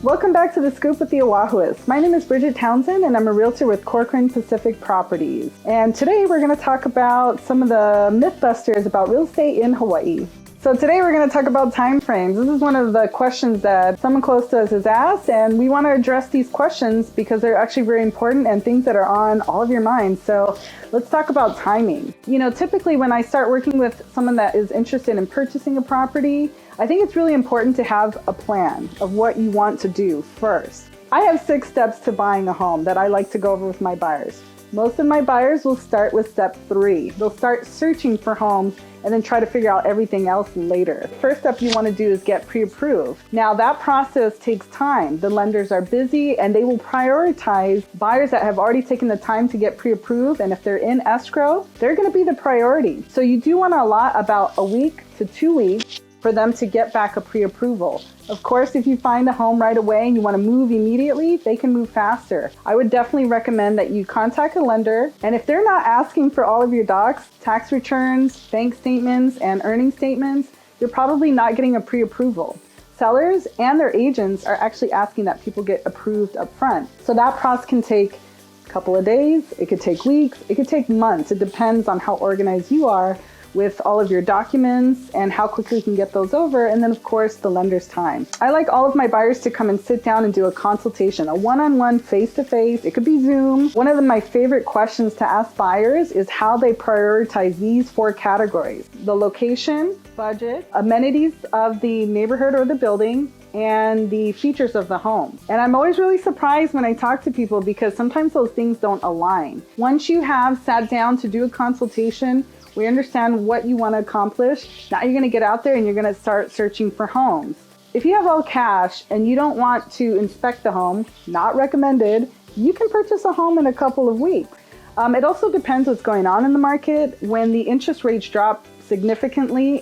Welcome back to The Scoop with the Oahuist. My name is Bridget Townsend and I'm a realtor with Corcoran Pacific Properties. And today we're going to talk about some of the MythBusters about real estate in Hawaii. So today we're going to talk about time frames. This is one of the questions that someone close to us has asked, and we want to address these questions because they're actually very important and things that are on all of your minds. So let's talk about timing. You know, typically when I start working with someone that is interested in purchasing a property, I think it's really important to have a plan of what you want to do first. I have 6 steps to buying a home that I like to go over with my buyers. Most of my buyers will start with step 3. They'll start searching for homes and then try to figure out everything else later. First step you want to do is get pre-approved. Now that process takes time. The lenders are busy and they will prioritize buyers that have already taken the time to get pre-approved, and if they're in escrow, they're going to be the priority. So you do want to allot about a week to 2 weeks for them to get back a pre-approval. Of course, if you find a home right away and you want to move immediately, they can move faster. I would definitely recommend that you contact a lender, and if they're not asking for all of your docs, tax returns, bank statements, and earning statements, you're probably not getting a pre-approval. Sellers and their agents are actually asking that people get approved up front. So that process can take a couple of days, it could take weeks, it could take months. It depends on how organized you are with all of your documents and how quickly you can get those over, and then of course the lender's time. I like all of my buyers to come and sit down and do a consultation, a one-on-one, face-to-face. It could be Zoom. One of my favorite questions to ask buyers is how they prioritize these 4 categories: the location, budget, amenities of the neighborhood or the building, and the features of the home. And I'm always really surprised when I talk to people because sometimes those things don't align. Once you have sat down to do a consultation, we understand what you want to accomplish. Now you're going to get out there and you're going to start searching for homes. If you have all cash and you don't want to inspect the home, not recommended, you can purchase a home in a couple of weeks. It also depends what's going on in the market. When the interest rates dropped significantly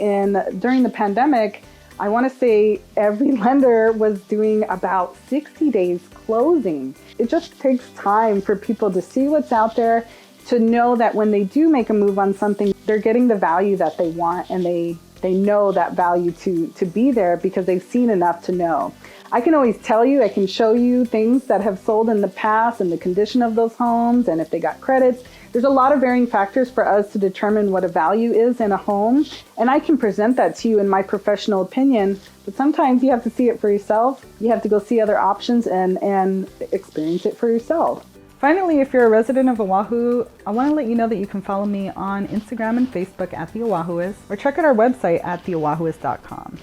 during the pandemic, I want to say every lender was doing about 60 days closing. It just takes time for people to see what's out there, to know that when they do make a move on something, they're getting the value that they want, and they know that value to be there because they've seen enough to know. I can always tell you, I can show you things that have sold in the past and the condition of those homes and if they got credits. There's a lot of varying factors for us to determine what a value is in a home, and I can present that to you in my professional opinion, but sometimes you have to see it for yourself. You have to go see other options and experience it for yourself. Finally, if you're a resident of Oahu, I want to let you know that you can follow me on Instagram and Facebook at The Oahuist, or check out our website at theoahuist.com.